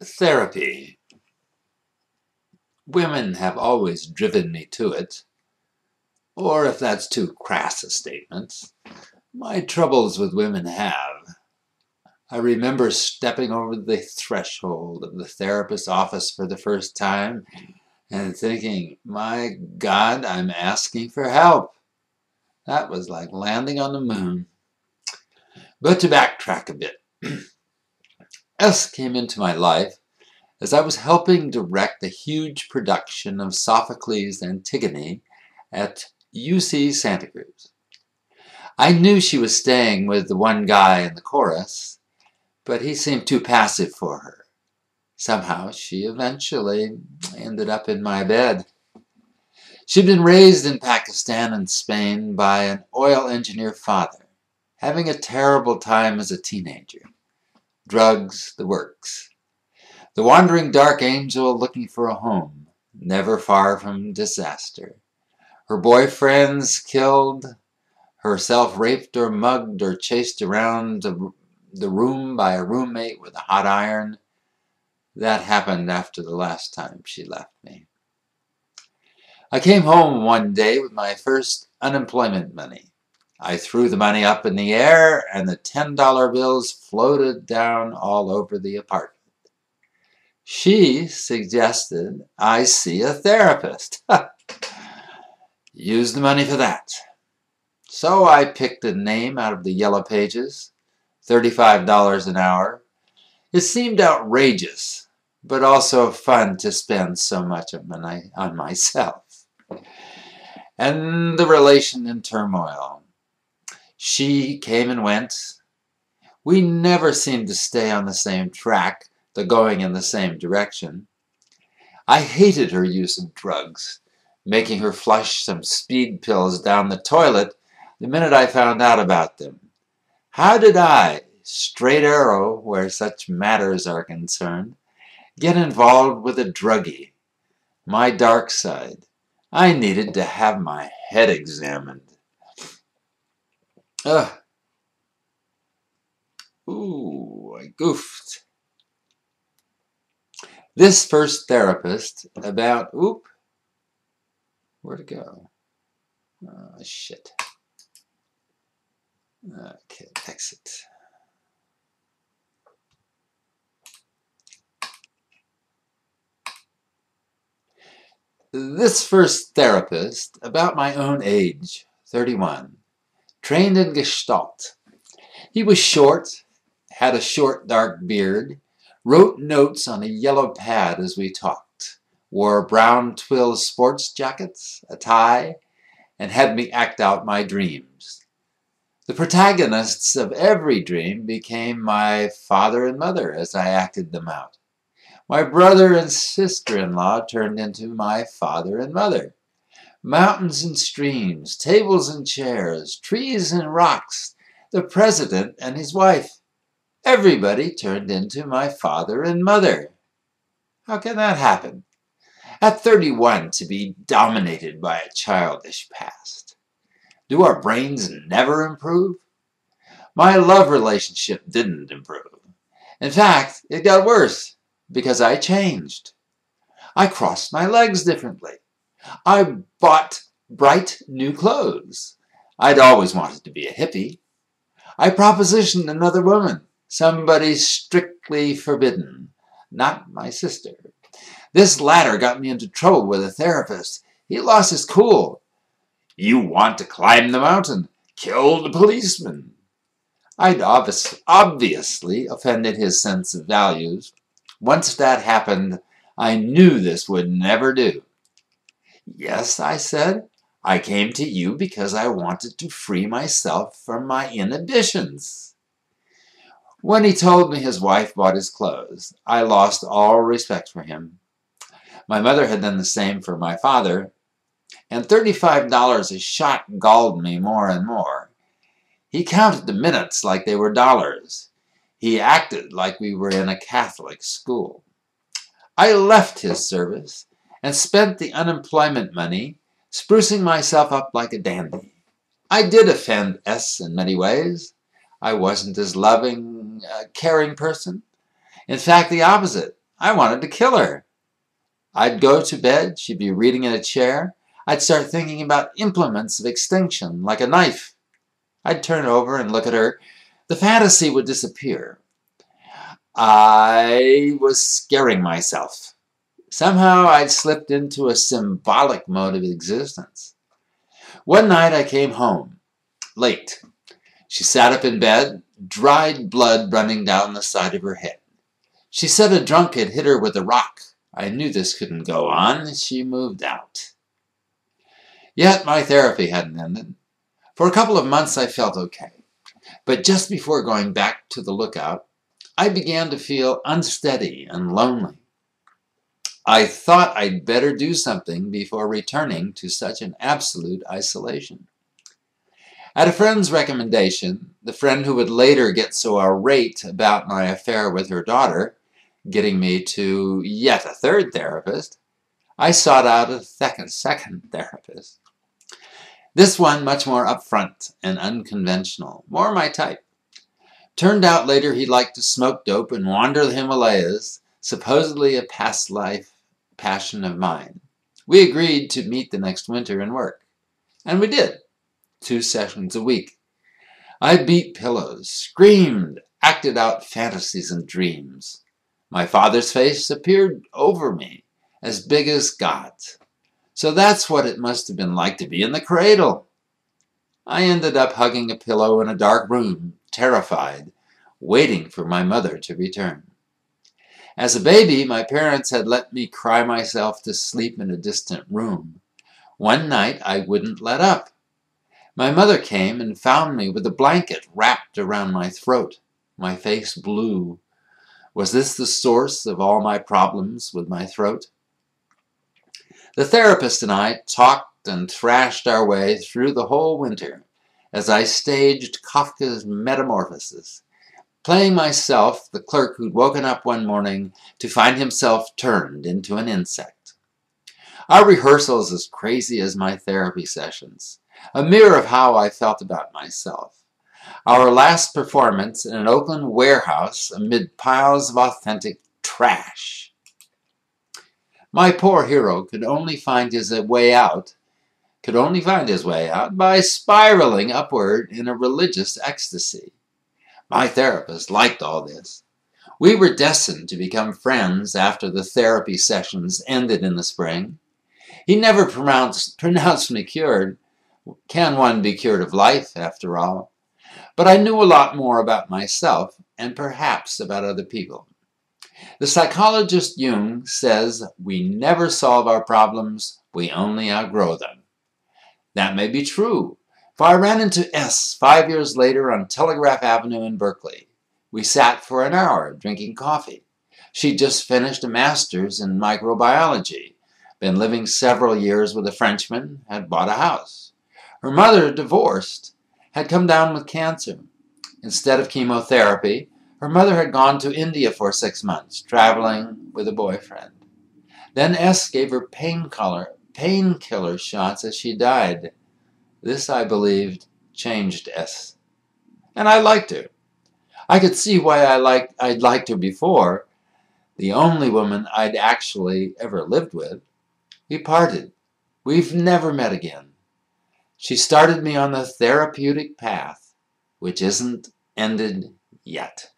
Therapy. Women have always driven me to it. Or if that's too crass a statement, my troubles with women have. I remember stepping over the threshold of the therapist's office for the first time and thinking, my God, I'm asking for help. That was like landing on the moon. But to backtrack a bit, S came into my life as I was helping direct a huge production of Sophocles' Antigone at UC Santa Cruz. I knew she was staying with the one guy in the chorus, but he seemed too passive for her. Somehow she eventually ended up in my bed. She'd been raised in Pakistan and Spain by an oil engineer father, having a terrible time as a teenager. Drugs, the works. The wandering dark angel looking for a home, never far from disaster. Her boyfriends killed, herself raped or mugged or chased around the room by a roommate with a hot iron. That happened after the last time she left me. I came home one day with my first unemployment money. I threw the money up in the air and the $10 bills floated down all over the apartment. She suggested I see a therapist. Use the money for that. So I picked a name out of the yellow pages, $35 an hour. It seemed outrageous, but also fun to spend so much of money on myself. And the relation in turmoil. She came and went. We never seemed to stay on the same track, though going in the same direction. I hated her use of drugs, making her flush some speed pills down the toilet the minute I found out about them. How did I, straight arrow where such matters are concerned, get involved with a druggie? My dark side. I needed to have my head examined. Ooh, I goofed. This first therapist about, where'd it go? Oh, shit. Okay, exit. This first therapist, about my own age, 31, trained in Gestalt. He was short, had a short dark beard, wrote notes on a yellow pad as we talked, wore brown twill sports jackets, a tie, and had me act out my dreams. The protagonists of every dream became my father and mother as I acted them out. My brother and sister-in-law turned into my father and mother. Mountains and streams, tables and chairs, trees and rocks, the president and his wife. Everybody turned into my father and mother. How can that happen? At 31, to be dominated by a childish past. Do our brains never improve? My love relationship didn't improve. In fact, it got worse because I changed. I crossed my legs differently. I bought bright new clothes. I'd always wanted to be a hippie. I propositioned another woman, somebody strictly forbidden, not my sister. This latter got me into trouble with a therapist. He lost his cool. You want to climb the mountain. Kill the policeman. I'd obviously offended his sense of values. Once that happened, I knew this would never do. Yes, I said, I came to you because I wanted to free myself from my inhibitions. When he told me his wife bought his clothes, I lost all respect for him. My mother had done the same for my father, and $35 a shot galled me more and more. He counted the minutes like they were dollars. He acted like we were in a Catholic school. I left his service and spent the unemployment money sprucing myself up like a dandy. I did offend S in many ways. I wasn't as loving, caring person. In fact, the opposite. I wanted to kill her. I'd go to bed, she'd be reading in a chair. I'd start thinking about implements of extinction, like a knife. I'd turn over and look at her. The fantasy would disappear. I was scaring myself. Somehow I'd slipped into a symbolic mode of existence. One night I came home, late. She sat up in bed, dried blood running down the side of her head. She said a drunk had hit her with a rock. I knew this couldn't go on. She moved out. Yet my therapy hadn't ended. For a couple of months I felt okay. But just before going back to the lookout, I began to feel unsteady and lonely. I thought I'd better do something before returning to such an absolute isolation. At a friend's recommendation, the friend who would later get so irate about my affair with her daughter, getting me to yet a third therapist, I sought out a second therapist. This one much more upfront and unconventional, more my type. Turned out later he liked to smoke dope and wander the Himalayas, supposedly a past life passion of mine. We agreed to meet the next winter and work. And we did. 2 sessions a week. I beat pillows, screamed, acted out fantasies and dreams. My father's face appeared over me, as big as God's. So that's what it must have been like to be in the cradle. I ended up hugging a pillow in a dark room, terrified, waiting for my mother to return. As a baby, my parents had let me cry myself to sleep in a distant room. One night, I wouldn't let up. My mother came and found me with a blanket wrapped around my throat, my face blue. Was this the source of all my problems with my throat? The therapist and I talked and thrashed our way through the whole winter as I staged Kafka's Metamorphosis, playing myself the clerk who'd woken up one morning to find himself turned into an insect. Our rehearsals as crazy as my therapy sessions, a mirror of how I felt about myself. Our last performance in an Oakland warehouse amid piles of authentic trash. My poor hero could only find his way out by spiraling upward in a religious ecstasy. My therapist liked all this. We were destined to become friends after the therapy sessions ended in the spring. He never pronounced me cured. Can one be cured of life, after all? But I knew a lot more about myself and perhaps about other people. The psychologist Jung says we never solve our problems, we only outgrow them. That may be true, for I ran into S 5 years later on Telegraph Avenue in Berkeley. We sat for an hour drinking coffee. She'd just finished a master's in microbiology, been living several years with a Frenchman, had bought a house. Her mother, divorced, had come down with cancer. Instead of chemotherapy, her mother had gone to India for 6 months, traveling with a boyfriend. Then S gave her painkiller shots as she died. This, I believed, changed S. And I liked her. I could see why I'd liked her before, the only woman I'd actually ever lived with. We parted. We've never met again. She started me on the therapeutic path, which isn't ended yet.